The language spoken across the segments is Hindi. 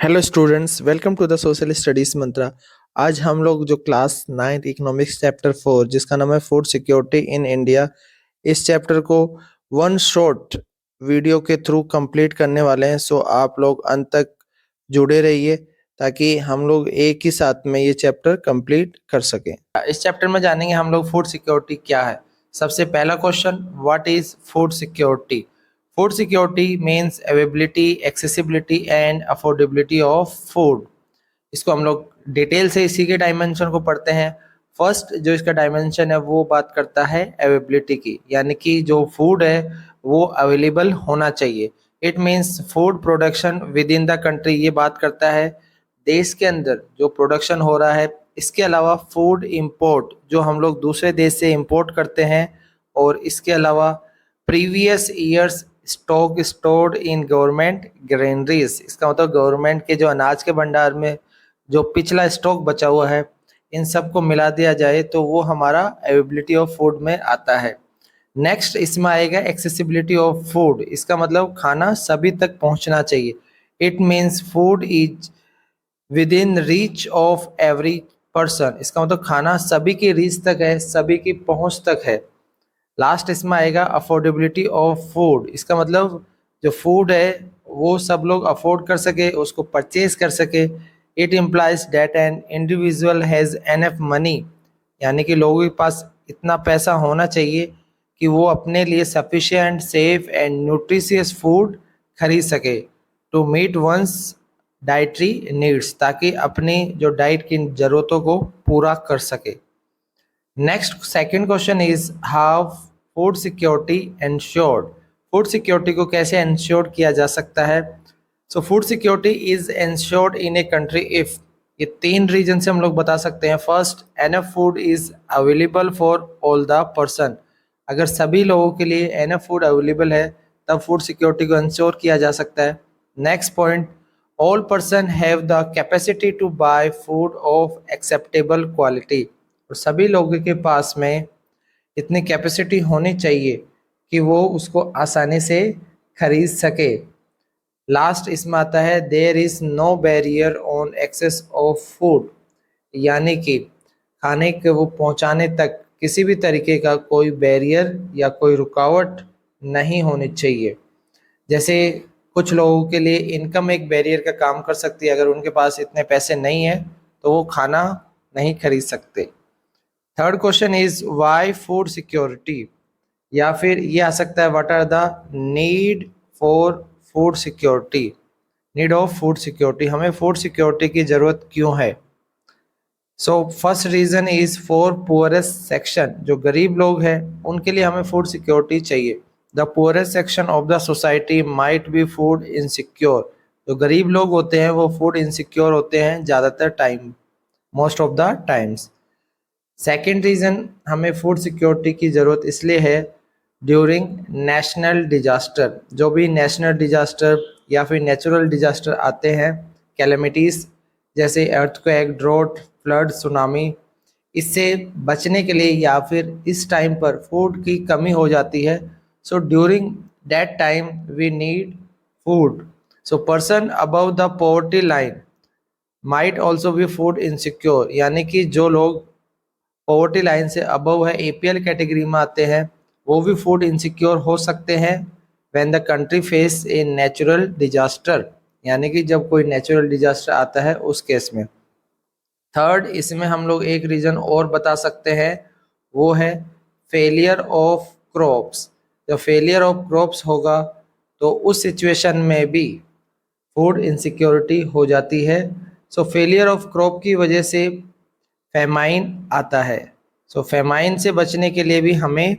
Hello students, welcome to the social studies mantra. आज हम लोग जो क्लास 9th इकोनॉमिक्स चैप्टर 4 जिसका नाम है फूड सिक्योरिटी इन इंडिया, इस चैप्टर को वन शॉट वीडियो के थ्रू कंप्लीट करने वाले हैं। सो आप लोग अंत तक जुड़े रहिए ताकि हम लोग एक ही साथ में ये चैप्टर कंप्लीट कर सकें। इस चैप्टर में जानेंगे हम लोग फूड सिक्योरिटी क्या है। सबसे पहला question, what is food security? Food security means availability, accessibility and affordability of food. इसको हम लोग डिटेल से इसी के डायमेंशन को पढ़ते हैं। फर्स्ट जो इसका डायमेंशन है वो बात करता है अवेलेबिलिटी की, यानी कि जो फूड है वो अवेलेबल होना चाहिए। It means food production with in the country, ये बात करता है देश के अंदर जो प्रोडक्शन हो रहा है। इसके अलावा फूड इंपोर्ट, जो हम लोग दूसरे देश से इंपोर्ट करते हैं, और इसके अलावा previous years stock stored in government granaries, इसका मतलब गवर्नमेंट के जो अनाज के भंडार में जो पिछला स्टॉक बचा हुआ है, इन सबको मिला दिया जाए तो वो हमारा अवेलेबिलिटी ऑफ फूड में आता है। नेक्स्ट इसमें आएगा एक्सेसिबिलिटी ऑफ फूड। इसका मतलब खाना सभी तक पहुंचना चाहिए। It means food is with in reach of every person. इसका मतलब खाना सभी की रीच तक है, सभी की पहुंच तक है। लास्ट इसमें आएगा अफोर्डेबिलिटी ऑफ फूड। इसका मतलब जो फूड है वो सब लोग अफोर्ड कर सके, उसको परचेज कर सके। It implies that an individual has enough money, यानी कि लोगों के पास इतना पैसा होना चाहिए कि वो अपने लिए sufficient, safe and nutritious food खरीद सके to meet one's dietary needs, ताकि अपनी जो डाइट की ज़रूरतों को पूरा कर सके। Next second question is how food security ensured. Food security को कैसे एंश्योर किया जा सकता है? So food security is ensured in a country if, ये तीन रीजन से हम लोग बता सकते हैं। First, enough food is available for all the person. अगर सभी लोगों के लिए एनफ फूड अवेलेबल है तब फूड सिक्योरिटी को एंश्योर किया जा सकता है। Next point, all person have the capacity to buy food of acceptable quality, और सभी लोगों के पास में इतनी कैपेसिटी होनी चाहिए कि वो उसको आसानी से खरीद सके। लास्ट इसमें आता है there is no barrier on access of food, यानी कि खाने के वो पहुंचाने तक किसी भी तरीके का कोई बैरियर या कोई रुकावट नहीं होनी चाहिए। जैसे कुछ लोगों के लिए इनकम एक बैरियर का काम कर सकती है, अगर उनके पास इतने पैसे नहीं है तो वो खाना नहीं खरीद सकते। Third question is why food security, या फिर ये आ सकता है what are the need for food security, need of food security, हमें फूड सिक्योरिटी की ज़रूरत क्यों है? So first reason is for poorest section, जो गरीब लोग हैं उनके लिए हमें फूड सिक्योरिटी चाहिए। The poorest section of the society might be food insecure, जो गरीब लोग होते हैं वो फूड इनसिक्योर होते हैं ज़्यादातर time, most of the times. Second reason हमें फूड सिक्योरिटी की ज़रूरत इसलिए है ड्यूरिंग नेशनल डिजास्टर, जो भी नेशनल डिजास्टर या फिर नेचुरल डिजास्टर आते हैं, कैलेमिटीज़ जैसे अर्थक्वेक, ड्रॉट, फ्लड, सुनामी, इससे बचने के लिए या फिर इस टाइम पर फूड की कमी हो जाती है। So during that time we need food. So person above the poverty line might also be food insecure, यानी कि जो लोग पॉवर्टी लाइन से अबव है, एपीएल कैटेगरी में आते हैं, वो भी फूड इनसिक्योर हो सकते हैं when the country face A natural disaster, यानी कि जब कोई नेचुरल डिजास्टर आता है उस केस में। थर्ड इसमें हम लोग एक रीज़न और बता सकते हैं, वो है फेलियर ऑफ क्रॉप्स। जब फेलियर ऑफ क्रॉप्स होगा तो उस सिचुएशन में भी फूड इनसिक्योरिटी हो जाती है। सो फेलियर ऑफ क्रॉप की वजह से फेमाइन आता है। सो फेमाइन से बचने के लिए भी हमें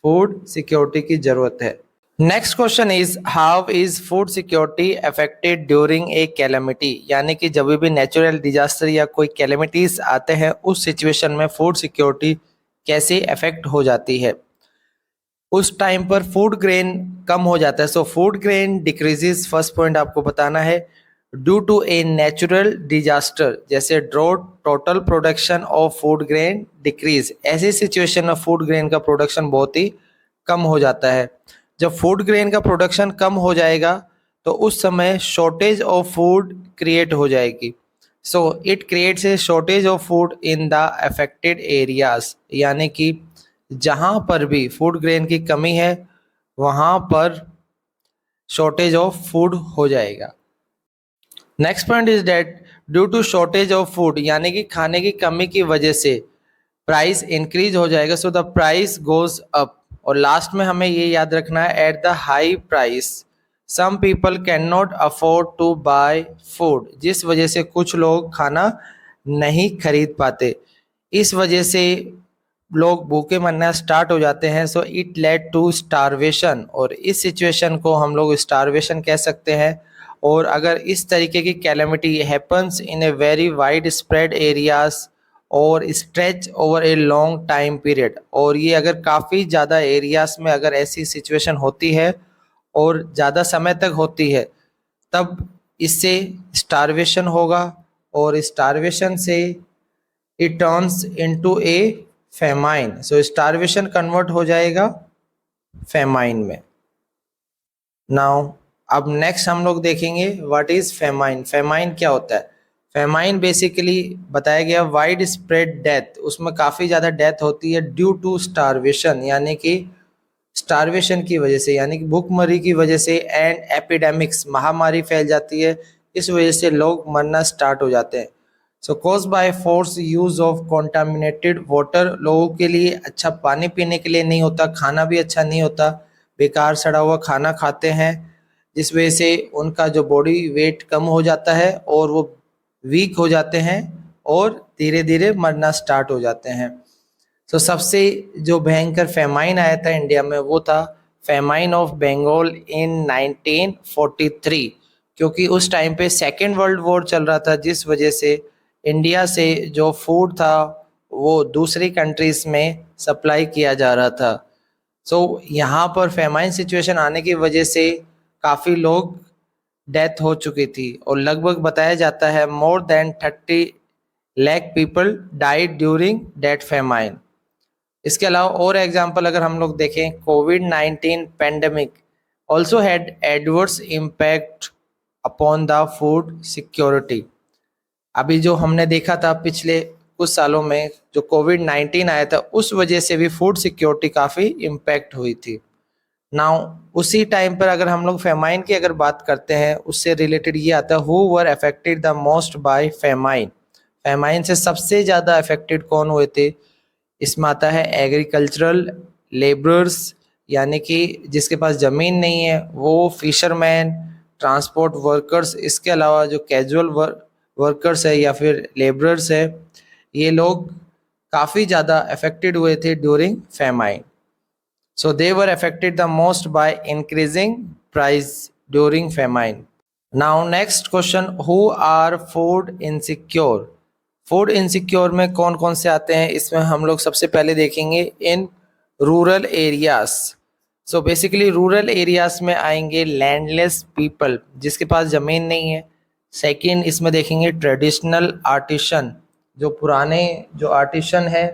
फूड सिक्योरिटी की ज़रूरत है। Next question is how is food security affected during a calamity, यानी कि जब भी नेचुरल डिजास्टर या कोई कैलेमिटीज आते हैं उस सिचुएशन में फूड सिक्योरिटी कैसे अफेक्ट हो जाती है। उस टाइम पर फूड ग्रेन कम हो जाता है। So food grain decreases, first point आपको बताना है, due to a natural disaster जैसे drought, total production of food grain decrease. ऐसी सिचुएशन में फूड ग्रेन का प्रोडक्शन बहुत ही कम हो जाता है। जब फूड ग्रेन का प्रोडक्शन कम हो जाएगा तो उस समय शॉर्टेज ऑफ फूड क्रिएट हो जाएगी। So it creates a shortage of food in the affected areas, यानी कि जहाँ पर भी फूड ग्रेन की कमी है वहाँ पर शॉर्टेज ऑफ फूड हो जाएगा। Next point is that due to shortage of food, यानी कि खाने की कमी की वजह से प्राइस इंक्रीज हो जाएगा, so the price goes up. और लास्ट में हमें ये याद रखना है, at the high price some people can not afford to buy food, जिस वजह से कुछ लोग खाना नहीं खरीद पाते, इस वजह से लोग भूखे मरना स्टार्ट हो जाते हैं। So it led to starvation, और इस सिचुएशन को हम लोग स्टारवेशन कह सकते हैं। और अगर इस तरीके की calamity happens in a very wide spread areas और stretch over a long time period, और ये अगर काफ़ी ज़्यादा एरियाज में अगर ऐसी सिचुएशन होती है और ज़्यादा समय तक होती है, तब इससे स्टारवेशन होगा, और स्टारवेशन से it turns into A famine. So starvation convert हो जाएगा फेमाइन में। नाउ अब नेक्स्ट हम लोग देखेंगे व्हाट इज फेमाइन। फेमाइन क्या होता है? फेमाइन बेसिकली बताया गया वाइड स्प्रेड डेथ, उसमें काफ़ी ज़्यादा डेथ होती है ड्यू टू स्टारवेशन, यानी कि स्टारवेशन की वजह से, यानी कि भूखमरी की वजह से, एंड एपिडेमिक्स, महामारी फैल जाती है, इस वजह से लोग मरना स्टार्ट हो जाते हैं। So cause by force use of contaminated water, लोगों के लिए अच्छा पानी पीने के लिए नहीं होता, खाना भी अच्छा नहीं होता, बेकार सड़ा हुआ खाना खाते हैं, जिस वजह से उनका जो बॉडी वेट कम हो जाता है और वो वीक हो जाते हैं और धीरे धीरे मरना स्टार्ट हो जाते हैं। तो सबसे जो भयंकर फेमाइन आया था इंडिया में वो था फेमाइन ऑफ बंगाल इन 1943, क्योंकि उस टाइम पे सेकेंड वर्ल्ड वॉर चल रहा था, जिस वजह से इंडिया से जो फूड था वो दूसरी कंट्रीज में सप्लाई किया जा रहा था। सो यहाँ पर फेमाइन सिचुएशन आने की वजह से काफ़ी लोग डेथ हो चुकी थी, और लगभग बताया जाता है more than 30 lakh people died during that famine. इसके अलावा और एग्जांपल अगर हम लोग देखें, कोविड-19 pandemic also had adverse impact upon the food security. अभी जो हमने देखा था पिछले कुछ सालों में जो कोविड-19 आया था, उस वजह से भी फूड सिक्योरिटी काफ़ी इम्पैक्ट हुई थी। नाउ उसी टाइम पर अगर हम लोग फेमाइन की अगर बात करते हैं, उससे रिलेटेड ये आता है who were affected the most by famine. Famine से सबसे ज़्यादा अफेक्टेड कौन हुए थे? इसमें आता है एग्रीकल्चरल लेबरर्स, यानी कि जिसके पास ज़मीन नहीं है वो, फिशरमैन, ट्रांसपोर्ट वर्कर्स, इसके अलावा जो कैजुअल वर्कर्स है या फिर लेबरर्स है, ये लोग काफ़ी ज़्यादा अफेक्टेड हुए थे during famine. So they were affected the most by increasing price during famine. Now next question, who are food insecure? Food insecure में कौन कौन से आते हैं? इसमें हम लोग सबसे पहले देखेंगे in rural areas. So basically rural areas में आएंगे लैंडलेस पीपल, जिसके पास ज़मीन नहीं है। सेकंड इसमें देखेंगे ट्रेडिशनल आर्टिशन, जो पुराने जो आर्टिशन है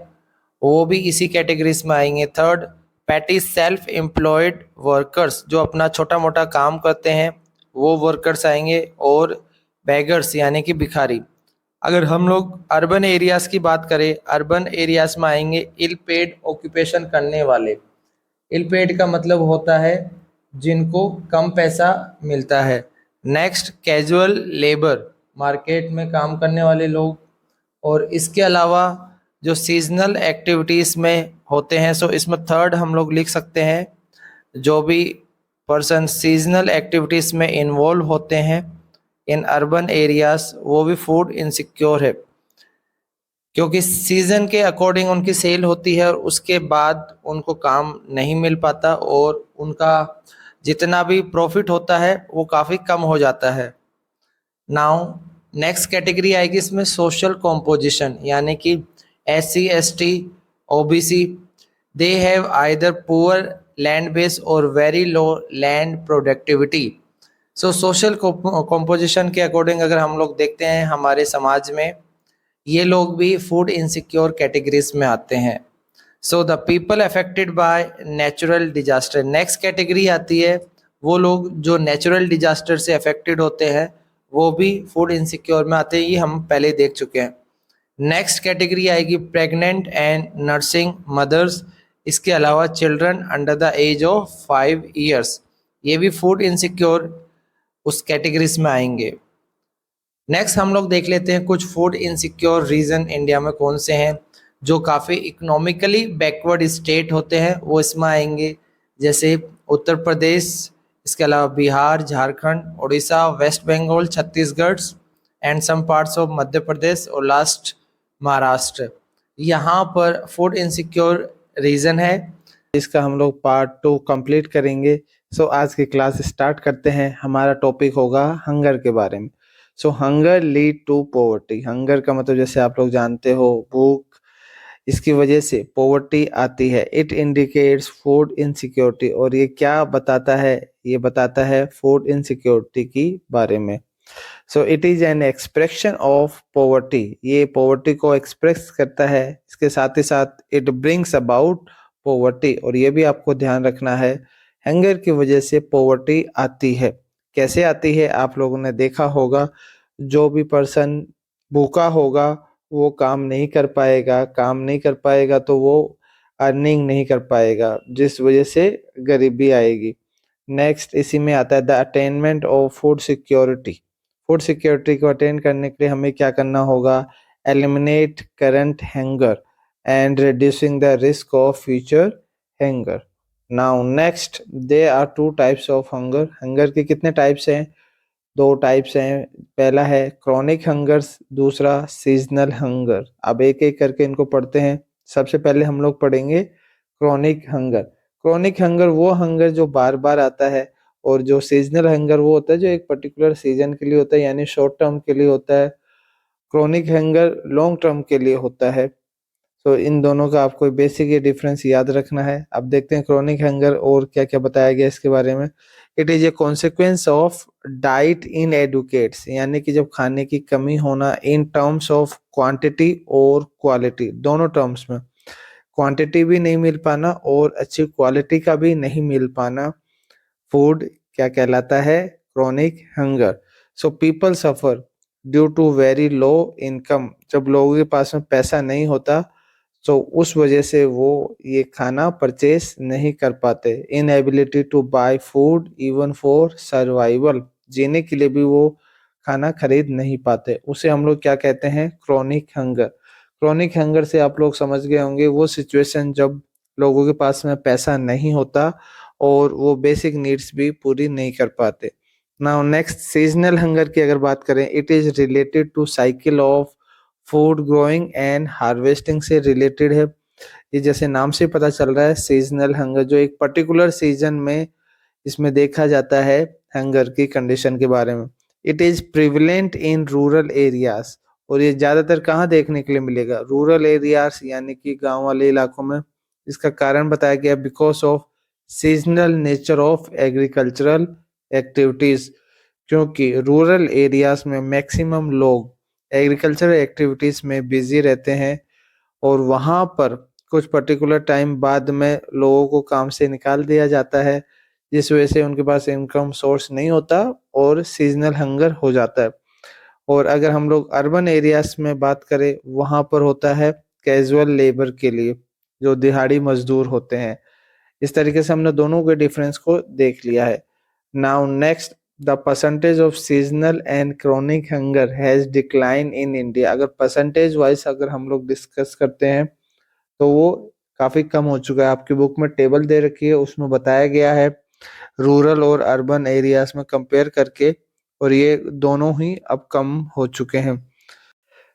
वो भी इसी कैटेगरीज में आएंगे। Third petty self employed workers, जो अपना छोटा मोटा काम करते हैं वो वर्कर्स आएंगे। और बेगर्स यानी कि भिखारी। अगर हम लोग अर्बन एरियाज़ की बात करें, अर्बन एरियाज़ में आएंगे इल पेड ऑक्यूपेशन करने वाले। इल पेड का मतलब होता है जिनको कम पैसा मिलता है। नेक्स्ट कैजुअल लेबर, मार्केट में काम करने वाले लोग। और इसके अलावा जो सीजनल एक्टिविटीज़ में होते हैं, सो इसमें थर्ड हम लोग लिख सकते हैं जो भी पर्सन सीजनल एक्टिविटीज़ में इन्वॉल्व होते हैं इन अर्बन एरियाज़, वो भी फूड इनसिक्योर है, क्योंकि सीज़न के अकॉर्डिंग उनकी सेल होती है और उसके बाद उनको काम नहीं मिल पाता और उनका जितना भी प्रॉफिट होता है वो काफ़ी कम हो जाता है। नाउ नेक्स्ट कैटेगरी आएगी इसमें सोशल कॉम्पोजिशन, यानी कि SC ST OBC, they have either poor land base और वेरी लो लैंड प्रोडक्टिविटी। सो सोशल कॉम्पोजिशन के अकॉर्डिंग अगर हम लोग देखते हैं हमारे समाज में, ये लोग भी फूड इनसिक्योर कैटेगरीज में आते हैं। So the people affected by natural disaster. Next category आती है वो लोग जो नेचुरल डिजास्टर से अफेक्टेड होते हैं, वो भी फूड इनसिक्योर में आते हैं, ये हम पहले ही देख चुके हैं। नेक्स्ट कैटेगरी आएगी प्रेग्नेंट एंड नर्सिंग मदर्स, इसके अलावा children under the age of 5 years, ये भी फूड इनसिक्योर उस कैटेगरीज में आएंगे। नेक्स्ट हम लोग देख लेते हैं कुछ फूड इनसिक्योर रीजन इंडिया में कौन से हैं जो काफ़ी इकोनॉमिकली बैकवर्ड स्टेट होते हैं, वो इसमें आएंगे। जैसे उत्तर प्रदेश, इसके अलावा Bihar, Jharkhand, Orissa, West Bengal, Chhattisgarh and some parts of Madhya Pradesh और लास्ट महाराष्ट्र। यहाँ पर फूड इनसिक्योर रीजन है, इसका हम लोग पार्ट 2 कंप्लीट करेंगे। सो आज की क्लास स्टार्ट करते हैं। हमारा टॉपिक होगा हंगर के बारे में। So hunger lead to poverty. Hunger का मतलब जैसे आप लोग जानते हो भूख, इसकी वजह से पॉवर्टी आती है। इट इंडिकेट्स फूड इनसिक्योरिटी, और ये क्या बताता है, ये बताता है फूड इनसिक्योरिटी की बारे में। So it is an expression of poverty, ये पॉवर्टी को एक्सप्रेस करता है। इसके साथ ही साथ इट ब्रिंग्स अबाउट पॉवर्टी, और ये भी आपको ध्यान रखना है हंगर की वजह से पॉवर्टी आती है। कैसे आती है आप लोगों ने देखा होगा, जो भी पर्सन भूखा होगा वो काम नहीं कर पाएगा, काम नहीं कर पाएगा तो वो अर्निंग नहीं कर पाएगा, जिस वजह से गरीबी आएगी। नेक्स्ट इसी में आता है the attainment of food security. Food security को अटेन करने के लिए हमें क्या करना होगा, eliminate current hunger and reducing the risk of future hunger. Now next there are 2 types of hunger. Hunger के कितने टाइप्स हैं, 2 टाइप्स हैं। पहला है क्रॉनिक हंगर्स, दूसरा सीजनल हंगर। अब एक एक करके इनको पढ़ते हैं। सबसे पहले हम लोग पढ़ेंगे क्रॉनिक हंगर। क्रॉनिक हंगर वो हंगर जो बार बार आता है, और जो सीजनल हंगर वो होता है जो एक पर्टिकुलर सीजन के लिए होता है, यानी शॉर्ट टर्म के लिए होता है। क्रॉनिक हंगर लॉन्ग टर्म के लिए होता है। तो इन दोनों का आपको बेसिक ये डिफरेंस याद रखना है। अब देखते हैं क्रॉनिक हंगर और क्या क्या बताया गया इसके बारे में। It is A consequence of diet in educates, यानी कि जब खाने की कमी होना इन टर्म्स ऑफ क्वांटिटी और क्वालिटी, दोनों टर्म्स में क्वांटिटी भी नहीं मिल पाना और अच्छी क्वालिटी का भी नहीं मिल पाना, फूड क्या कहलाता है, chronic hunger. So people suffer due to very low income, जब लोगों के पास में पैसा नहीं होता तो उस वजह से वो ये खाना परचेस नहीं कर पाते। Inability to buy food even for survival, जीने के लिए भी वो खाना खरीद नहीं पाते, उसे हम लोग क्या कहते हैं, क्रॉनिक हंगर। क्रॉनिक हंगर से आप लोग समझ गए होंगे वो सिचुएशन जब लोगों के पास में पैसा नहीं होता और वो बेसिक नीड्स भी पूरी नहीं कर पाते। नाउ नेक्स्ट सीजनल हंगर की अगर बात करें, it is related to cycle of food growing and harvesting से रिलेटेड है। ये जैसे नाम से पता चल रहा है सीजनल हंगर, जो एक पर्टिकुलर सीजन में इसमें देखा जाता है हंगर की कंडीशन के बारे में। It is prevalent in rural areas, और ये ज्यादातर कहाँ देखने के लिए मिलेगा, रूरल एरियाज यानी कि गांव वाले इलाकों में। इसका कारण बताया गया because of seasonal nature of agricultural activities, क्योंकि रूरल एरियाज में मैक्सिमम लोग एग्रीकल्चरल एक्टिविटीज में बिजी रहते हैं और वहां पर कुछ पर्टिकुलर टाइम बाद में लोगों को काम से निकाल दिया जाता है, जिस वजह से उनके पास इनकम सोर्स नहीं होता और सीजनल हंगर हो जाता है। और अगर हम लोग अर्बन एरियाज में बात करें, वहां पर होता है कैजुअल लेबर के लिए, जो दिहाड़ी मजदूर होते हैं। इस तरीके से हमने दोनों के डिफरेंस को देख लिया है। Now next the percentage of seasonal and chronic hunger has decline in India. अगर परसेंटेज वाइज अगर हम लोग डिस्कस करते हैं तो वो काफी कम हो चुका है। आपकी बुक में टेबल दे रखी है, उसमें बताया गया है रूरल और अर्बन एरियाज में कंपेयर करके, और ये दोनों ही अब कम हो चुके हैं।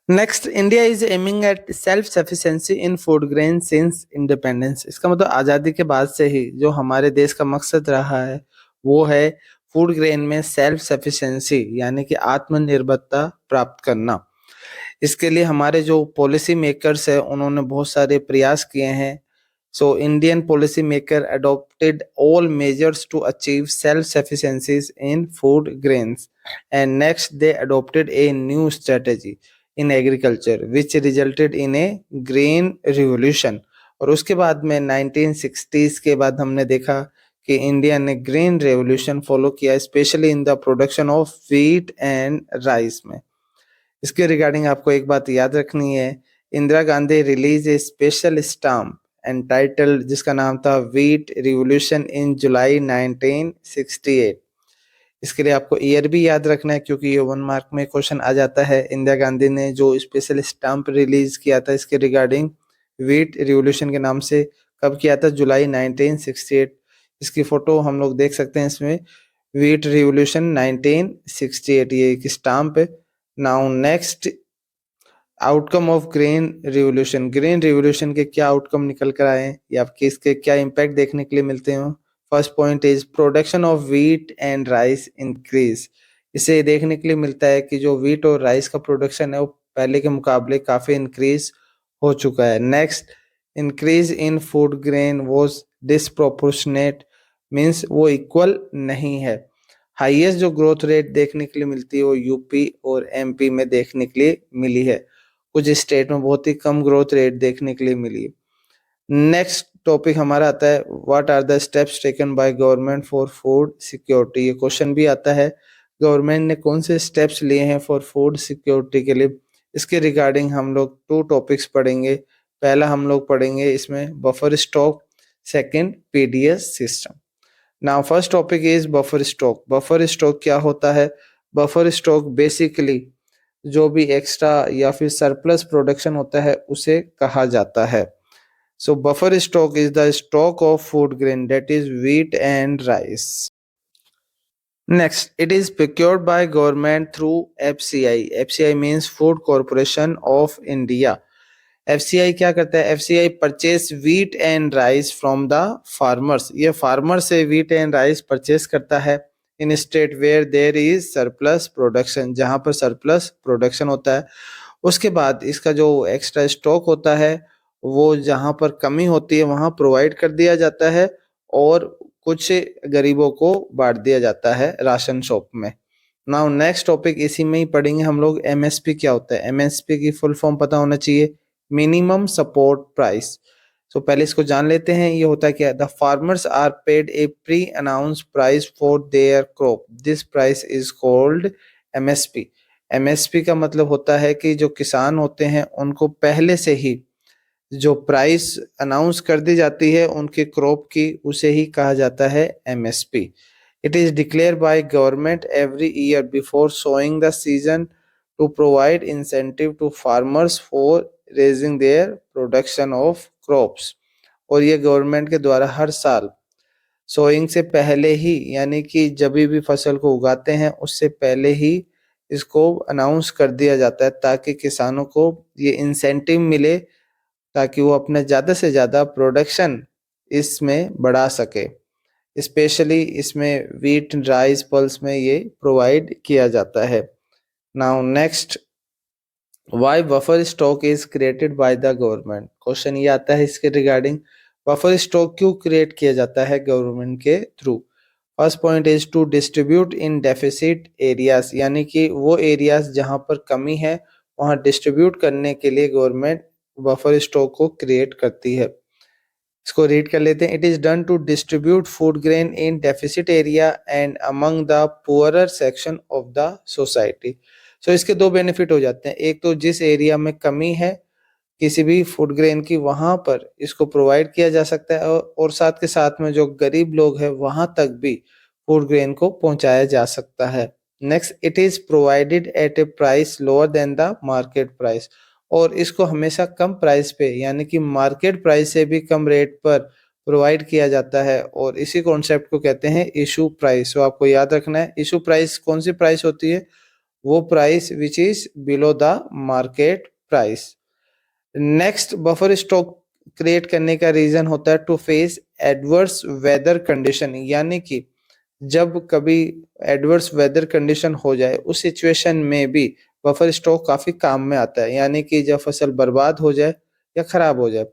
Next, India is aiming at self sufficiency in food grain since independence. इसका मतलब आज़ादी के बाद से ही जो हमारे देश का मकसद रहा है वो है फूड ग्रेन में सेल्फ सफिशिएंसी, यानी कि आत्मनिर्भरता प्राप्त करना। इसके लिए हमारे जो पॉलिसी मेकर्स है उन्होंने बहुत सारे प्रयास किए हैं। So Indian policy maker adopted all measures to achieve self sufficiencies in food grains, and next they adopted a new strategy in agriculture which resulted in a green revolution. और उसके बाद में 1960s के बाद हमने देखा कि इंडिया ने ग्रीन रेवोल्यूशन फॉलो किया, specially in the production of wheat and rice में। इसके रिगार्डिंग आपको एक बात याद रखनी है, Indira Gandhi release a special stamp entitled, जिसका नाम था व्हीट रिवोल्यूशन इन जुलाई 1968। इसके लिए आपको ईयर भी याद रखना है, क्योंकि ये 1 मार्क में क्वेश्चन आ जाता है। इंदिरा गांधी ने जो स्पेशल स्टाम्प रिलीज किया था इसके रिगार्डिंग व्हीट रिवोल्यूशन के नाम से, कब किया था? जुलाई 1968। इसकी फोटो हम लोग देख सकते हैं इसमें, व्हीट रिवोल्यूशन 1968, ये एक स्टाम्प है। Now next, outcome of green revolution. Green revolution के क्या आउटकम निकल कर आए या आपके इसके क्या इम्पैक्ट देखने के लिए मिलते हैं? First point is production of wheat and rice increase. इसे देखने के लिए मिलता है कि जो व्हीट और राइस का प्रोडक्शन है वो पहले के मुकाबले काफी इंक्रीज हो चुका है। Next, increase in food grain was disproportionate, means वो इक्वल नहीं है। हाईएस्ट जो ग्रोथ रेट देखने के लिए मिलती है वो यूपी और एमपी में देखने के लिए मिली है। कुछ स्टेट में बहुत ही कम ग्रोथ रेट देखने के लिए मिली है। नेक्स्ट टॉपिक हमारा आता है, what are the steps taken by government for food security. ये क्वेश्चन भी आता है, गवर्नमेंट ने कौन से स्टेप्स लिए हैं फॉर फूड सिक्योरिटी के लिए। इसके रिगार्डिंग हम लोग 2 टॉपिक्स पढ़ेंगे। पहला हम लोग पढ़ेंगे इसमें buffer stock, second PDS system. Now first topic is buffer stock. Buffer stock क्या होता है? बफर स्टॉक बेसिकली जो भी एक्स्ट्रा या फिर सरप्लस प्रोडक्शन होता है उसे कहा जाता है। So buffer stock is the stock of food grain, that is wheat and rice. Next, it is procured by government through FCI. FCI means Food Corporation of India. FCI क्या करता है? FCI purchase wheat and rice from the farmers. ये फार्मर से व्हीट एंड राइस परचेज करता है in state where there is surplus production, जहां पर सरप्लस प्रोडक्शन होता है। उसके बाद इसका जो एक्स्ट्रा स्टॉक होता है वो जहां पर कमी होती है वहां प्रोवाइड कर दिया जाता है और कुछ गरीबों को बांट दिया जाता है राशन शॉप में। नाउ नेक्स्ट टॉपिक इसी में ही पढ़ेंगे हम लोग, एमएसपी क्या होता है। एमएसपी की फुल फॉर्म पता होना चाहिए, मिनिमम सपोर्ट प्राइस। तो पहले इसको जान लेते हैं, ये होता है क्या? The farmers are paid a pre announce price for their crop, this price is called MSP. MSP का मतलब होता है कि जो किसान होते हैं उनको पहले से ही जो प्राइस अनाउंस कर दी जाती है उनके क्रॉप की, उसे ही कहा जाता है MSP. It is declare by government every year before sowing the season to provide incentive to farmers for raising their production of crops. और ये गवर्नमेंट के द्वारा हर साल सोइंग से पहले ही, यानी कि जब भी फसल को उगाते हैं उससे पहले ही इसको अनाउंस कर दिया जाता है ताकि किसानों को ये इंसेंटिव मिले, ताकि वो अपने ज़्यादा से ज़्यादा प्रोडक्शन इसमें बढ़ा सके। स्पेशली इसमें व्हीट राइस पल्स में ये प्रोवाइड किया जाता है। Now next, why buffer stock is created by the government. Question ये आता है इसके रिगार्डिंग, बफर स्टॉक क्यों क्रिएट किया जाता है गवर्नमेंट के थ्रू। First point is to distribute in deficit areas, यानी कि वो एरियाज जहां पर कमी है वहां डिस्ट्रीब्यूट करने के लिए गवर्नमेंट बफर स्टॉक को क्रिएट करती है। इसको रीड कर लेते हैं। It is done to distribute food grain in deficit area and among the poorer section of the society. So इसके 2 बेनिफिट हो जाते हैं। एक तो जिस एरिया में कमी है किसी भी फूड ग्रेन की वहां पर इसको प्रोवाइड किया जा सकता है और साथ के साथ में जो गरीब लोग हैं वहां तक भी फूड ग्रेन को पहुंचाया जा सकता है। Next, it is provided eight A price lower than the market price, और इसको हमेशा कम प्राइस पे यानी कि मार्केट प्राइस से भी कम रेट पर प्रोवाइड किया जाता है, और इसी कॉन्सेप्ट को कहते हैं इशू प्राइस। तो आपको याद रखना है, इशू प्राइस कौन सी प्राइस होती है? वो price which is below the market price. Next, buffer stock create करने का रीजन होता है to face adverse weather condition, यानी कि जब कभी एडवर्स वेदर कंडीशन हो जाए उस सिचुएशन में भी बफर स्टॉक काफी काम में आता है, यानी कि जब फसल बर्बाद हो जाए या खराब हो जाए।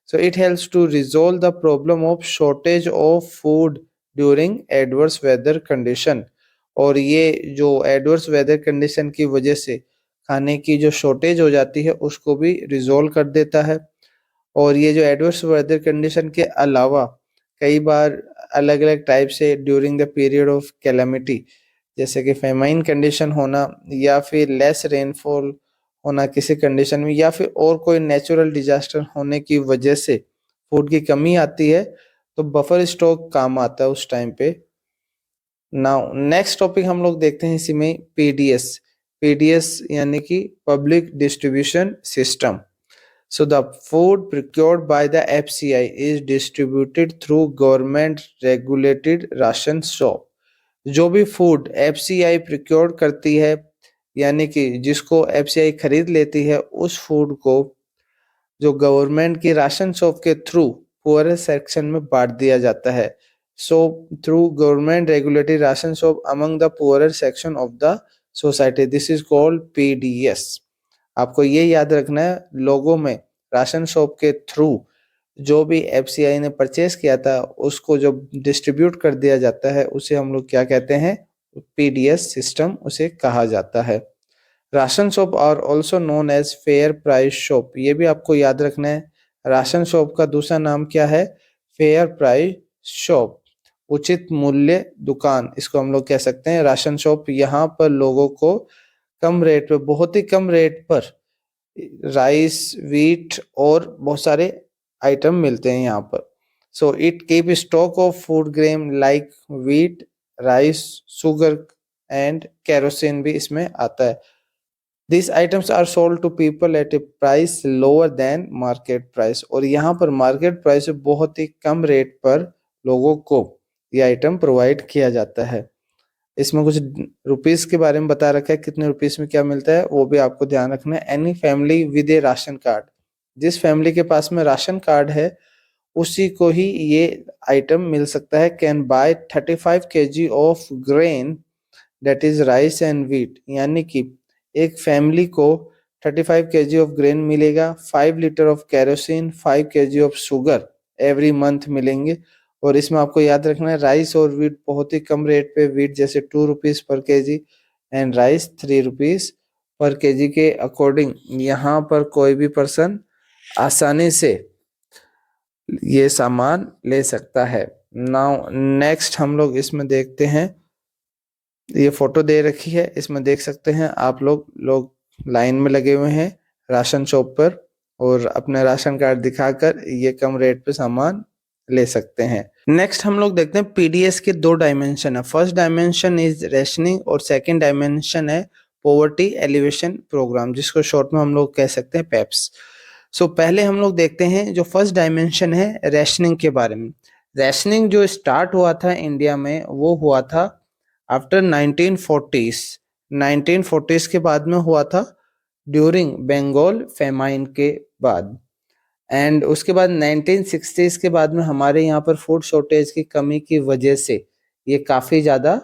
So it helps to resolve the problem of shortage of food during adverse weather condition. और ये जो एडवर्स वेदर कंडीशन की वजह से खाने की जो शॉर्टेज हो जाती है उसको भी रिजोल्व कर देता है। और ये जो एडवर्स वेदर कंडीशन के अलावा कई बार अलग अलग टाइप से during the period of calamity, जैसे कि फेमाइन कंडीशन होना या फिर लेस रेनफॉल होना किसी कंडीशन में, या फिर और कोई नेचुरल डिजास्टर होने की वजह से फूड की कमी आती है, तो बफर स्टॉक काम आता है उस टाइम पे। नाउ नेक्स्ट टॉपिक हम लोग देखते हैं इसी में पीडीएस। पीडीएस यानी कि public distribution system. So the food procured by the FCI is distributed through government regulated ration shop। जो भी फूड FCI प्रिक्योर करती है, यानी कि जिसको FCI खरीद लेती है, उस फूड को जो गवर्नमेंट की राशन शॉप के थ्रू पुअर सेक्शन में बांट दिया जाता है। So through government regulated ration shop among the poor section of the society, this is called PDS. आपको ये याद रखना है, लोगों में राशन शॉप के थ्रू जो भी एफसीआई ने परचेस किया था उसको जो डिस्ट्रीब्यूट कर दिया जाता है उसे हम लोग क्या कहते हैं, पीडीएस सिस्टम उसे कहा जाता है। Ration shop are also known as fair price shop, ये भी आपको याद रखना है। राशन शॉप का दूसरा नाम क्या है, फेयर प्राइस शॉप, उचित मूल्य दुकान, इसको हम लोग कह सकते हैं राशन शॉप। यहाँ पर लोगों को कम रेट पे, बहुत ही कम रेट पर राइस, व्हीट और बहुत सारे आइटम मिलते हैं यहाँ पर। So it keep stock of food grain like wheat, rice, sugar and kerosene भी इसमें आता है। These items are sold to people at a price lower than market price, और यहाँ पर मार्केट प्राइस से बहुत ही कम रेट पर लोगों को ये आइटम प्रोवाइड किया जाता है। इसमें कुछ रुपीस के बारे में बता रखा है, कितने रुपीस में क्या मिलता है वो भी आपको ध्यान रखना है। Any family with A ration card, जिस फैमिली के पास में राशन कार्ड है उसी को ही ये आइटम मिल सकता है। Can buy 35 kg of grain that is rice and wheat, यानी कि एक फैमिली को 35 kg ऑफ ग्रेन मिलेगा, 5 litre of kerosene, 5 kg of sugar every month मिलेंगे। और इसमें आपको याद रखना है राइस और व्हीट बहुत ही कम रेट पे, व्हीट जैसे 2 rupees per KG and rice 3 rupees per KG के अकॉर्डिंग यहाँ पर कोई भी पर्सन आसानी से ये सामान ले सकता है। नाउ नेक्स्ट हम लोग इसमें देखते हैं, ये फोटो दे रखी है, इसमें देख सकते हैं आप लोग लाइन में लगे हुए हैं राशन शॉप पर और अपना राशन कार्ड दिखाकर ये कम रेट पे सामान ले सकते हैं। नेक्स्ट हम लोग देखते हैं पीडीएस के दो डायमेंशन है। फर्स्ट डायमेंशन इज रेशनिंग और सेकंड डायमेंशन है पॉवर्टी एलिवेशन प्रोग्राम, जिसको शॉर्ट में हम लोग कह सकते हैं पेप्स। सो पहले हम लोग देखते हैं जो फर्स्ट डायमेंशन है रेशनिंग के बारे में। रेशनिंग जो स्टार्ट हुआ था इंडिया में वो हुआ था आफ्टर 1940s। 1940s के बाद में हुआ था ड्यूरिंग बंगाल फेमाइन के बाद, एंड उसके बाद 1960s के बाद में हमारे यहाँ पर फूड शॉर्टेज की कमी की वजह से ये काफ़ी ज़्यादा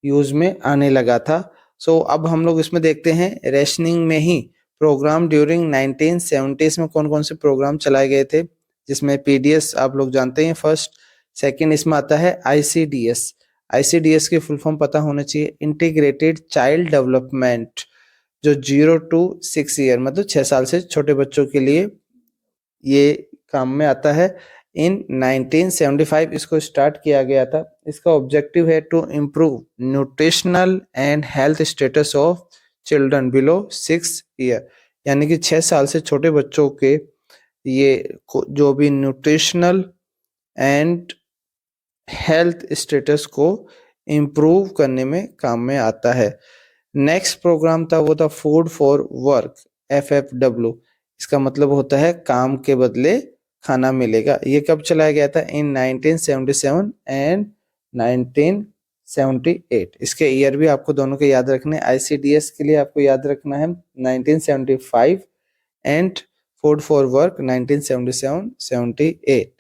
यूज में आने लगा था। सो अब हम लोग इसमें देखते हैं रेशनिंग में ही प्रोग्राम ड्यूरिंग 1970s में कौन कौन से प्रोग्राम चलाए गए थे, जिसमें पीडीएस आप लोग जानते हैं फर्स्ट। सेकंड इसमें आता है आईसीडीएस। आईसीडीएस की फुल फॉर्म पता होना चाहिए, इंटीग्रेटेड चाइल्ड डेवलपमेंट, जो 0 to 6 ईयर मतलब 6 साल से छोटे बच्चों के लिए ये काम में आता है। इन 1975 इसको स्टार्ट किया गया था। इसका ऑब्जेक्टिव है to improve nutritional and health status of children below 6 year, यानी कि 6 साल से छोटे बच्चों के ये जो भी न्यूट्रिशनल एंड हेल्थ स्टेटस को इम्प्रूव करने में काम में आता है। नेक्स्ट प्रोग्राम था वो था फूड फॉर वर्क, FFW। इसका मतलब होता है काम के बदले खाना मिलेगा। ये कब चलाया गया था, इन 1977 एंड 1978। इसके ईयर भी आपको दोनों के याद रखने। आईसीडीएस के लिए आपको याद रखना है 1975 and food for work 1977-78।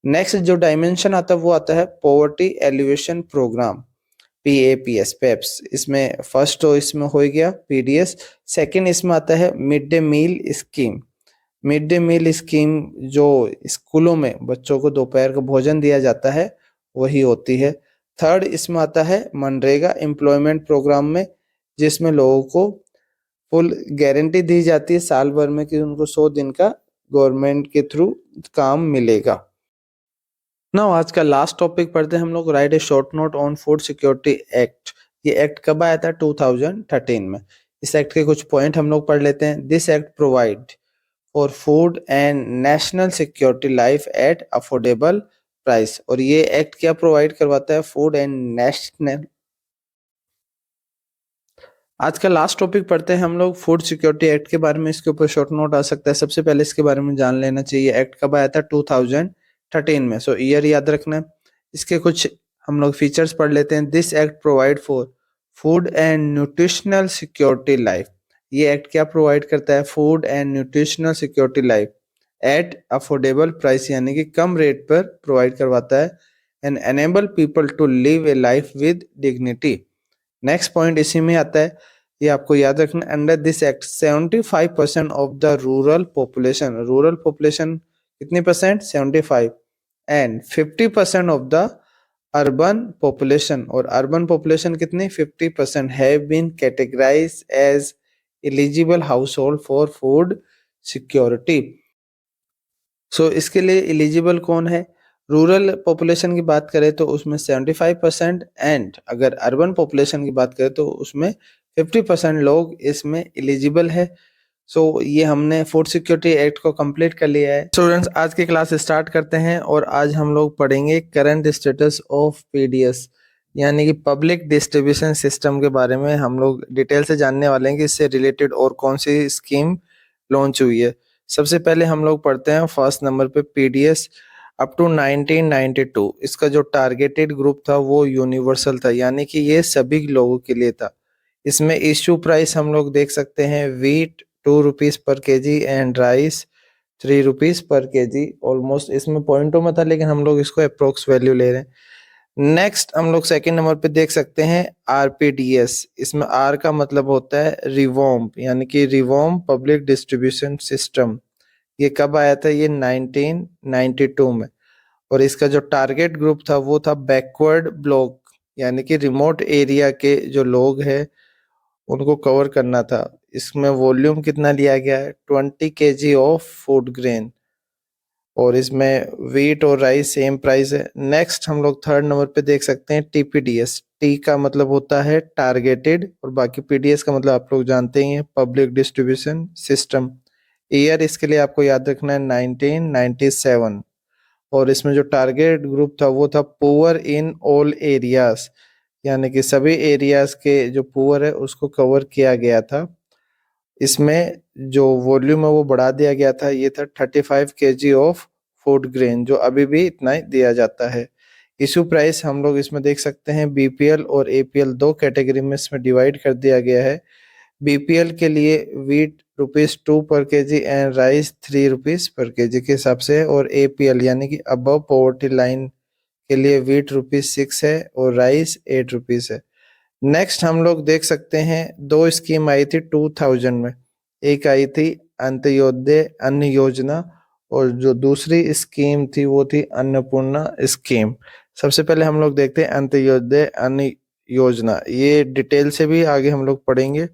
Next जो डायमेंशन आता है वो आता है poverty alleviation program, PAPS PAPS. इसमें फर्स्ट तो इसमें हो गया पीडीएस। सेकंड इसमें आता है mid day meal scheme. Mid day meal scheme जो स्कूलों में बच्चों को दोपहर का भोजन दिया जाता है वही होती है। थर्ड इसमें आता है मनरेगा एम्प्लॉयमेंट प्रोग्राम में, जिसमें लोगों को फुल गारंटी दी जाती है साल भर में कि उनको 100 दिन का गवर्नमेंट के थ्रू काम मिलेगा। नाउ आज का लास्ट टॉपिक पढ़ते हैं हम लोग, right A short note on food security act. ये एक्ट कब आया था? 2013 में। इस एक्ट के कुछ पॉइंट हम लोग पढ़ लेते हैं। This act provide for food and national security life at affordable price. और ये एक्ट क्या प्रोवाइड करवाता है? Food and national. आज का लास्ट टॉपिक पढ़ते हैं हम लोग, फूड सिक्योरिटी एक्ट के बारे में। इसके ऊपर शॉर्ट नोट आ सकता है। सबसे पहले इसके बारे में जान लेना चाहिए, एक्ट कब आया था? 2013 में। सो ईयर याद रखना है। इसके कुछ हम लोग फीचर्स पढ़ लेते हैं। This act provide for food and nutritional security life. ये एक्ट क्या प्रोवाइड करता है? Food and nutritional security life at affordable price, यानी कि कम रेट पर प्रोवाइड करवाता है। And enable people to live a life with dignity. Next point इसी में आता है, ये आपको याद रखना। Under this act 75% of the rural population कितनी percent? 75। And 50% of the urban population, और अर्बन पॉपुलेशन कितनी? 50% have been categorize as eligible household for food security. So इसके लिए एलिजिबल कौन है? रूरल पॉपुलेशन की बात करें तो उसमें 75%, एंड अगर अर्बन पॉपुलेशन की बात करें तो उसमें 50% लोग इसमें एलिजिबल है। सो ये हमने फूड सिक्योरिटी एक्ट को कंप्लीट कर लिया है। स्टूडेंट्स, आज की क्लास स्टार्ट करते हैं और आज हम लोग पढ़ेंगे करंट स्टेटस ऑफ पीडीएस, यानी कि पब्लिक डिस्ट्रीब्यूशन सिस्टम के बारे में हम लोग डिटेल से जानने वाले हैं कि इससे रिलेटेड और कौन सी स्कीम लॉन्च हुई है। सबसे पहले हम लोग पढ़ते हैं फर्स्ट नंबर पे पीडीएस अप टू 1992। इसका जो टारगेटेड ग्रुप था वो यूनिवर्सल था, यानी कि ये सभी लोगों के लिए था। इसमें इश्यू प्राइस हम लोग देख सकते हैं, wheat 2 rupees per KG and rice 3 rupees per KG. Almost इसमें पॉइंटों में था, लेकिन हम लोग इसको अप्रोक्स वैल्यू ले रहे हैं। नेक्स्ट हम लोग सेकंड नंबर पे देख सकते हैं आरपीडीएस। इसमें आर का मतलब होता है रिवॉर्म, यानी कि रिवॉर्म पब्लिक डिस्ट्रीब्यूशन सिस्टम। ये कब आया था? ये 1992 में। और इसका जो टारगेट ग्रुप था वो था बैकवर्ड ब्लॉक, यानी कि रिमोट एरिया के जो लोग हैं उनको कवर करना था। इसमें वॉल्यूम कितना लिया गया है? 20 केजी ऑफ फूड ग्रेन, और इसमें वीट और राइस सेम प्राइस है। नेक्स्ट हम लोग थर्ड नंबर पे देख सकते हैं टीपीडीएस। टी का मतलब होता है टारगेटेड, और बाकी पीडीएस का मतलब आप लोग जानते ही हैं, पब्लिक डिस्ट्रीब्यूशन सिस्टम। ईयर इसके लिए आपको याद रखना है 1997। और इसमें जो टारगेट ग्रुप था वो था पुअर इन ऑल एरियाज, यानी कि सभी एरियाज के जो पुअर है उसको कवर किया गया था। इसमें जो वॉल्यूम है वो बढ़ा दिया गया था, ये था 35 केजी ऑफ फूड ग्रेन, जो अभी भी इतना ही दिया जाता है। इशू प्राइस हम लोग इसमें देख सकते हैं, बीपीएल और एपीएल दो कैटेगरी में इसमें डिवाइड कर दिया गया है। बीपीएल के लिए वीट ₹2 पर KG and rice 3 rupees per KG के हिसाब से है, और एपीएल यानी कि अबव पॉवर्टी लाइन के लिए वीट ₹6 है और राइस 8 रुपीज है। नेक्स्ट हम लोग देख सकते हैं दो स्कीम आई थी 2000 में। एक आई थी अंत्योदय अन्न योजना, और जो दूसरी स्कीम थी वो थी अन्नपूर्णा स्कीम। सबसे पहले हम लोग देखते हैं अंत्योदय अन्न योजना। ये डिटेल से भी आगे हम लोग पढ़ेंगे।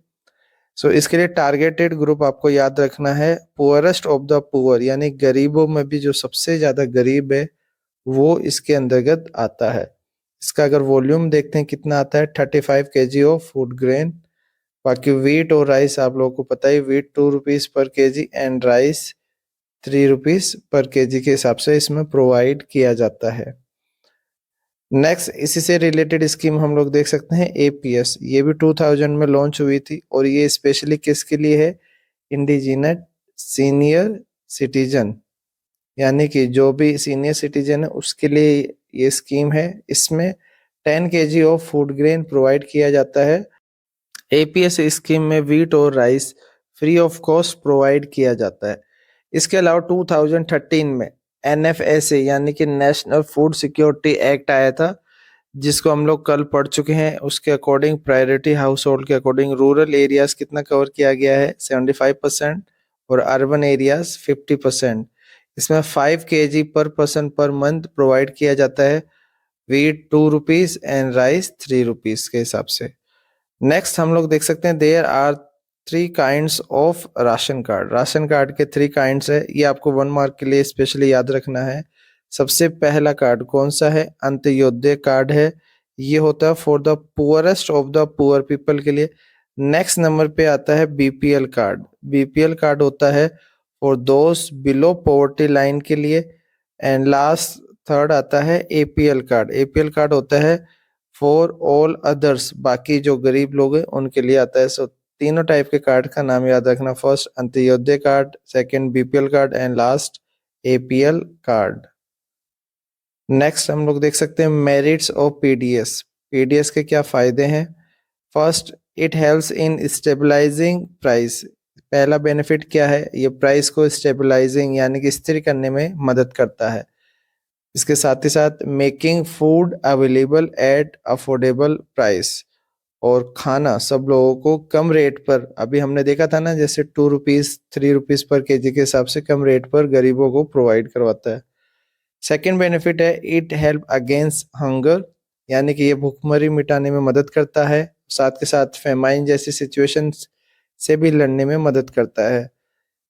सो इसके लिए टारगेटेड ग्रुप आपको याद रखना है पुअरेस्ट ऑफ द पुअर, यानी गरीबों में भी जो सबसे ज्यादा गरीब है वो इसके अंतर्गत आता है। इसका अगर वॉल्यूम देखते हैं कितना आता है, 35 केजी ऑफ फूड ग्रेन। बाकी वीट और राइस आप लोगों को पता ही, wheat 2 rupees per KG and rice 3 rupees per KG के हिसाब से इसमें प्रोवाइड किया जाता है। नेक्स्ट इसी से रिलेटेड स्कीम हम लोग देख सकते हैं एपीएस। ये भी 2000 में लॉन्च हुई थी, और ये स्पेशली किसके लिए है? इंडिजिनस सीनियर सिटीजन, यानी कि जो भी सीनियर सिटीजन है उसके लिए ये स्कीम है। इसमें 10 KG of food grain provide किया जाता है। एपीएस स्कीम में वीट और rice free of cost provide किया जाता है। इसके अलावा 2013 में एनएफएसए यानी कि नेशनल फूड सिक्योरिटी एक्ट आया था, जिसको हम लोग कल पढ़ चुके हैं। उसके अकॉर्डिंग प्रायोरिटी हाउस होल्ड के अकॉर्डिंग रूरल एरियाज कितना कवर किया गया है? 75%, और अर्बन एरियाज 50%। इसमें 5 केजी पर पर्सन पर मंथ प्रोवाइड किया जाता है, wheat 2 rupees and rice 3 rupees के हिसाब से। नेक्स्ट हम लोग देख सकते हैं there are 3 kinds of ration card. Ration card के 3 काइंड्स है, ये आपको 1 मार्क के लिए स्पेशली याद रखना है। सबसे पहला कार्ड कौन सा है? अंत्योदय कार्ड है। ये होता है for the poorest of the poor people के लिए। नेक्स्ट नंबर पे आता है बीपीएल कार्ड। बीपीएल कार्ड होता है for those below poverty line के लिए। एंड लास्ट थर्ड आता है एपीएल कार्ड। एपीएल कार्ड होता है फॉर ऑल अदर्स, बाकी जो गरीब लोग हैं उनके लिए आता है। सो तीनों टाइप के कार्ड का नाम याद रखना। First Antyodaya card, second BPL card and last APL card. Next हम लोग देख सकते हैं मेरिट्स ऑफ पीडीएस। पीडीएस के क्या फायदे हैं? First, it helps in stabilising price. पहला बेनिफिट क्या है? ये प्राइस को स्टेबलाइजिंग यानी कि स्थिर करने में मदद करता है। इसके साथ ही साथ making food available at affordable price, और खाना सब लोगों को कम रेट पर, अभी हमने देखा था ना जैसे 2 रुपीज 3 रुपीज पर केजी के हिसाब से कम रेट पर गरीबों को प्रोवाइड करवाता है। सेकेंड बेनिफिट है इट हेल्प अगेंस्ट हंगर, यानी कि ये भूखमरी मिटाने में मदद करता है। साथ के साथ फेमाइन जैसी सिचुएशन से भी लड़ने में मदद करता है।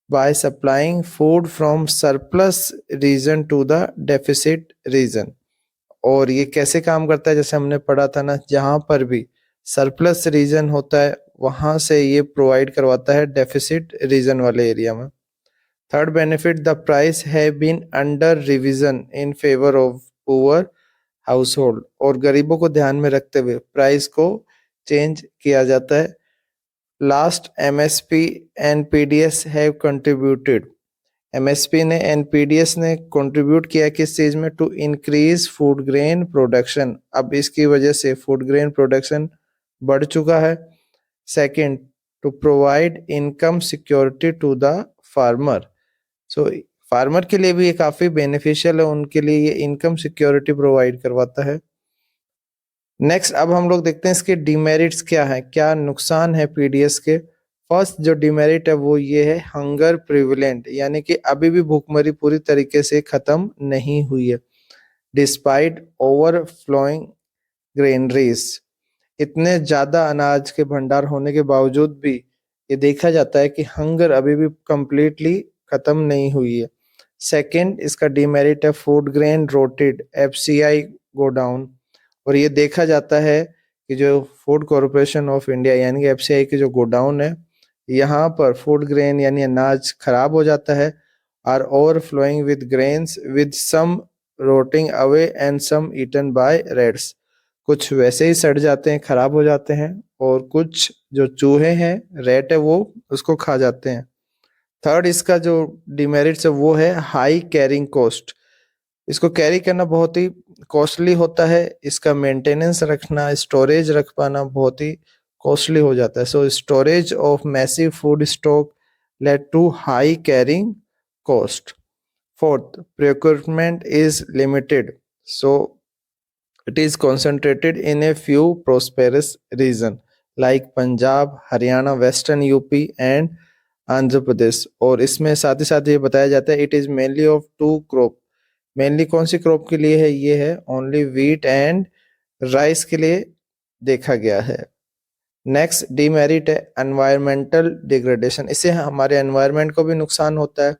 By supplying food from surplus region to the deficit region. और ये कैसे काम करता है? जैसे हमने पढ़ा था ना, जहां पर भी सरप्लस रीजन होता है वहां से ये प्रोवाइड करवाता है डेफिसिट रीजन वाले एरिया में। Third benefit, the price have been under revision in favour of poor household, और गरीबों को ध्यान में रखते हुए प्राइस को चेंज किया जाता है। Last, MSP and PDS have contributed. MSP ने एंड पीडीएस ने कंट्रीब्यूट किया किस चीज में? To increase food grain production. अब इसकी वजह से फूड ग्रेन प्रोडक्शन बढ़ चुका है। Second, to provide income security to the farmer. So farmer के लिए भी ये काफी बेनिफिशियल है, उनके लिए ये इनकम सिक्योरिटी प्रोवाइड करवाता है। नेक्स्ट अब हम लोग देखते हैं इसके डिमेरिट्स क्या है, क्या नुकसान है पीडीएस के। फर्स्ट जो डिमेरिट है वो ये है हंगर प्रिविलेंट, यानी कि अभी भी भूखमरी पूरी तरीके से खत्म नहीं हुई है। डिस्पाइट ओवरफ्लोइंग ग्रेनरीज, इतने ज्यादा अनाज के भंडार होने के बावजूद भी ये देखा जाता है कि हंगर अभी भी कंप्लीटली खत्म नहीं हुई है। सेकंड, इसका डिमेरिट है food grain rotted, FCI godown, और ये देखा जाता है कि जो फूड कॉरपोरेशन ऑफ इंडिया यानी कि एफसीआई के जो गोडाउन है, यहाँ पर फूड ग्रेन यानी अनाज खराब हो जाता है। Are overflowing with grains with some rotting away and some eaten by rats, कुछ वैसे ही सड़ जाते हैं, खराब हो जाते हैं, और कुछ जो चूहे हैं, रेट है, वो उसको खा जाते हैं। थर्ड, इसका जो डिमेरिट्स है वो है हाई कैरिंग कॉस्ट। इसको कैरी करना बहुत ही कॉस्टली होता है, इसका मेंटेनेंस रखना, स्टोरेज रख पाना बहुत ही कॉस्टली हो जाता है। So storage of massive food stock lead to high carrying cost. Fourth, procurement is limited, so it is concentrated in a few prosperous region like Punjab, Haryana, western UP and Andhra Pradesh. और इसमें साथ ही साथ ये बताया जाता है it is mainly of two crop. Mainly कौन सी क्रॉप के लिए है? ये है ओनली व्हीट एंड राइस के लिए देखा गया है। नेक्स्ट डिमेरिट है एनवायरमेंटल डिग्रेडेशन, इससे हमारे एनवायरमेंट को भी नुकसान होता है।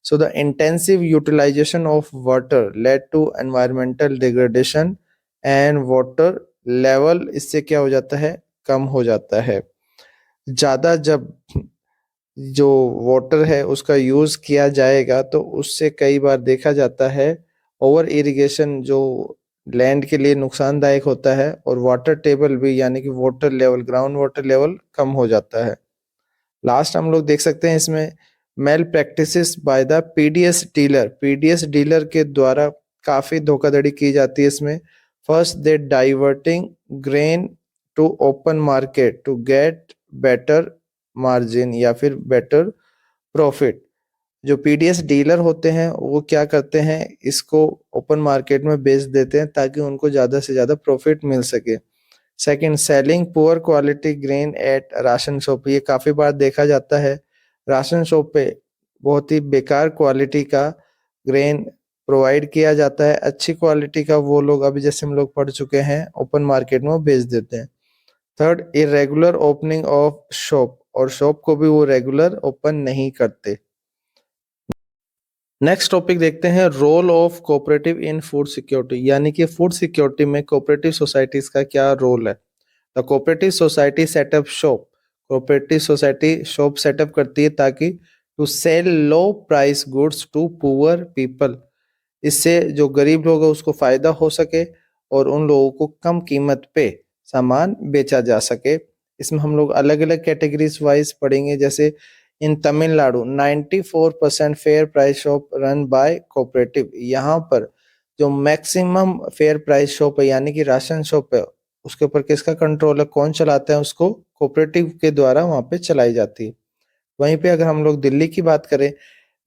So the intensive utilisation of water led to environmental degradation and water level, इससे क्या हो जाता है? कम हो जाता है। ज्यादा जब जो वाटर है उसका यूज किया जाएगा तो उससे कई बार देखा जाता है ओवर इरिगेशन जो लैंड के लिए नुकसानदायक होता है, और वाटर टेबल भी यानी कि water level, ground water level कम हो जाता है। लास्ट हम लोग देख सकते हैं इसमें malpractices by the PDS dealer. PDS dealer के द्वारा काफी धोखाधड़ी की जाती है इसमें। First, they diverting grain to open market to get better margin या फिर बेटर प्रॉफिट। जो पीडीएस डीलर होते हैं वो क्या करते हैं, इसको ओपन मार्केट में बेच देते हैं ताकि उनको ज्यादा से ज्यादा प्रॉफिट मिल सके। Second, selling poor quality grain at ration shop, ये काफी बार देखा जाता है राशन शॉप पे बहुत ही बेकार क्वालिटी का ग्रेन प्रोवाइड किया जाता है, अच्छी क्वालिटी का वो लोग अभी जैसे हम लोग पढ़ चुके हैं ओपन मार्केट में बेच देते हैं। Third, irregular opening of shop, और शॉप को भी वो रेगुलर ओपन नहीं करते। नेक्स्ट टॉपिक देखते हैं, role of cooperative in food security, यानी कि फूड सिक्योरिटी में कोऑपरेटिव सोसाइटीज का क्या रोल है। The cooperative society set up shop, cooperative society shop set up करती है ताकि to sell low price goods to poor people, इससे जो गरीब लोग हैं उसको फायदा हो सके और उन लोगों को कम कीमत पे सामान बेचा जा सके। इसमें हम लोग अलग अलग कैटेगरीज वाइज पढ़ेंगे, जैसे in Tamil Nadu 94% fair price shop run by cooperative, यहाँ पर जो मैक्सिमम फेयर प्राइस शॉप है यानी कि राशन शॉप है उसके ऊपर किसका कंट्रोल है, कौन चलाता है, उसको कोऑपरेटिव के द्वारा वहां पे चलाई जाती है। वहीं पे अगर हम लोग दिल्ली की बात करें,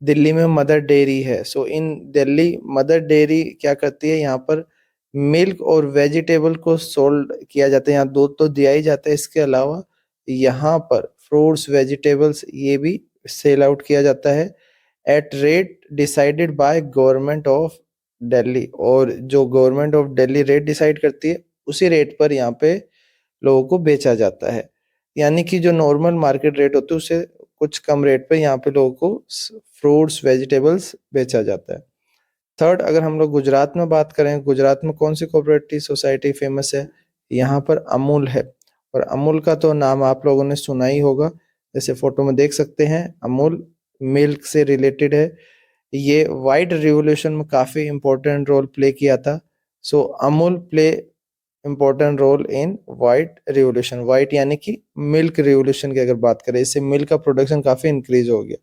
दिल्ली में मदर डेयरी है। सो इन दिल्ली मदर डेयरी क्या करती है, यहाँ पर मिल्क और वेजिटेबल को सोल्ड किया जाता है, यहाँ दूध तो दिया ही जाता है, इसके अलावा यहाँ पर फ्रूट्स वेजिटेबल्स ये भी सेल आउट किया जाता है at rate decided by government of Delhi, और जो government of Delhi rate decide करती है उसी रेट पर यहाँ पे लोगों को बेचा जाता है, यानी कि जो नॉर्मल मार्केट रेट होती है उससे कुछ कम रेट पे यहाँ पे लोगों को फ्रूट्स वेजिटेबल्स बेचा जाता है। थर्ड, अगर हम लोग गुजरात में बात करें, गुजरात में कौन सी कोऑपरेटिव सोसाइटी फेमस है, यहाँ पर अमूल है। और अमूल का तो नाम आप लोगों ने सुना ही होगा, जैसे फोटो में देख सकते हैं अमूल मिल्क से रिलेटेड है। ये वाइट रिवोल्यूशन में काफी इंपॉर्टेंट रोल प्ले किया था। So Amul play important role in white revolution, white यानी कि मिल्क रिवोल्यूशन की अगर बात करें, इससे मिल्क का प्रोडक्शन काफी इंक्रीज हो गया।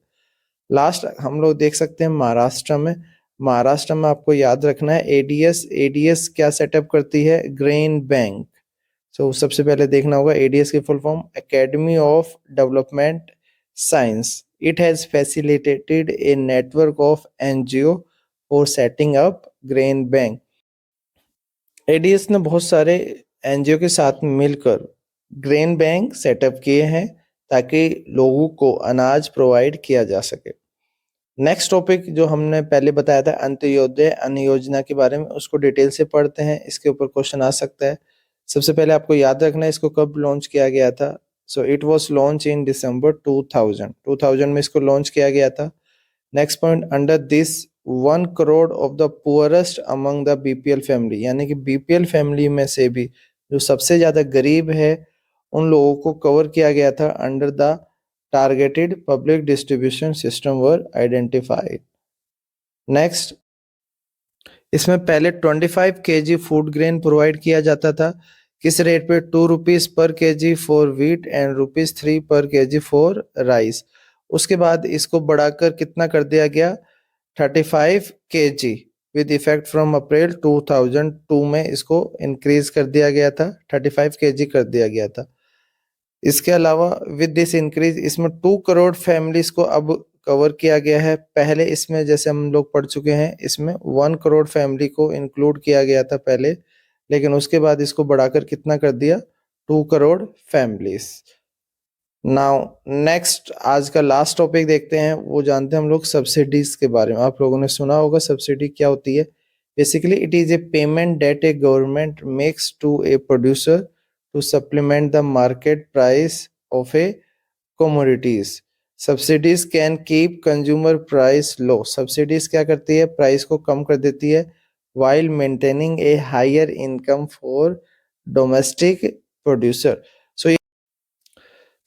लास्ट हम लोग देख सकते हैं महाराष्ट्र में, महाराष्ट्र में आपको याद रखना है एडीएस, एडीएस क्या सेटअप करती है, ग्रेन बैंक। सो सबसे पहले देखना होगा एडीएस की full form academy of development science, it has facilitated a network of NGO for setting up grain bank. ADS ने बहुत सारे एनजीओ के साथ मिलकर ग्रेन बैंक सेटअप किए हैं ताकि लोगों को अनाज प्रोवाइड किया जा सके। नेक्स्ट टॉपिक जो हमने पहले बताया था अंत्योदय अन्न योजना के बारे में, उसको डिटेल से पढ़ते हैं, इसके ऊपर क्वेश्चन आ सकता है। सबसे पहले आपको याद रखना है इसको कब लॉन्च किया गया था। So it was launch in December 2000 में इसको लॉन्च किया गया था। Next point, under this 1 crore of the poorest among the BPL family, यानी कि बीपीएल फैमिली में से भी जो सबसे ज्यादा गरीब है उन लोगों को कवर किया गया था under the targeted public distribution system were identified. Next, इसमें पहले 25 केजी फूड ग्रेन प्रोवाइड किया जाता था, किस रेट पे, 2 rupees per KG for wheat and ₹3 पर केजी फॉर राइस। उसके बाद इसको बढ़ाकर कितना कर दिया गया, 35 KG with effect from April 2002 में इसको इंक्रीज कर दिया गया था, 35 केजी कर दिया गया था। इसके अलावा विद दिस इंक्रीज इसमें 2 करोड़ फैमिलीज को अब कवर किया गया है। पहले इसमें जैसे हम लोग पढ़ चुके हैं इसमें 1 करोड़ फैमिली को इंक्लूड किया गया था पहले, लेकिन उसके बाद इसको बढ़ाकर कितना कर दिया, 2 करोड़ फैमिलीज। नाउ नेक्स्ट आज का लास्ट टॉपिक देखते हैं, वो जानते हैं हम लोग सब्सिडीज के बारे में। आप लोगों ने सुना होगा सब्सिडी क्या होती है। Basically it is a payment that a government makes to a producer to supplement the market price of a commodities. Subsidies can keep consumer price low, subsidies क्या करती है, प्राइस को कम कर देती है while maintaining a higher income for domestic producer. So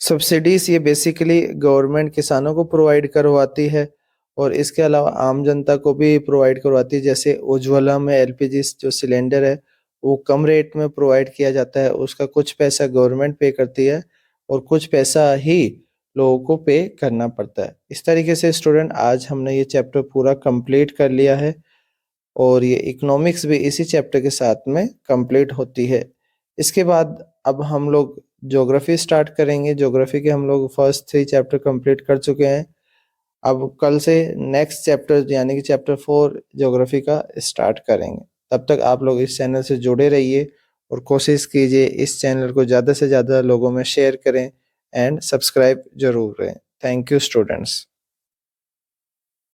subsidies ये बेसिकली गवर्नमेंट किसानों को प्रोवाइड करवाती है और इसके अलावा आम जनता को भी प्रोवाइड करवाती है। जैसे उज्ज्वला में एलपीजी जो सिलेंडर है वो कम रेट में प्रोवाइड किया जाता है, उसका कुछ पैसा गवर्नमेंट पे करती है और कुछ पैसा ही लोगों को पे करना पड़ता है। इस तरीके से स्टूडेंट आज हमने ये चैप्टर पूरा कंप्लीट कर लिया है और ये इकोनॉमिक्स भी इसी चैप्टर के साथ में कंप्लीट होती है। इसके बाद अब हम लोग ज्योग्राफी स्टार्ट करेंगे। ज्योग्राफी के हम लोग फर्स्ट 3 चैप्टर कंप्लीट कर चुके हैं। अब कल से नेक्स्ट चैप्टर यानी कि चैप्टर 4 ज्योग्राफी का स्टार्ट करेंगे। तब तक आप लोग इस चैनल से जुड़े रहिए और कोशिश कीजिए इस चैनल को ज़्यादा से ज़्यादा लोगों में शेयर करें एंड सब्सक्राइब जरूर करें। Thank you students.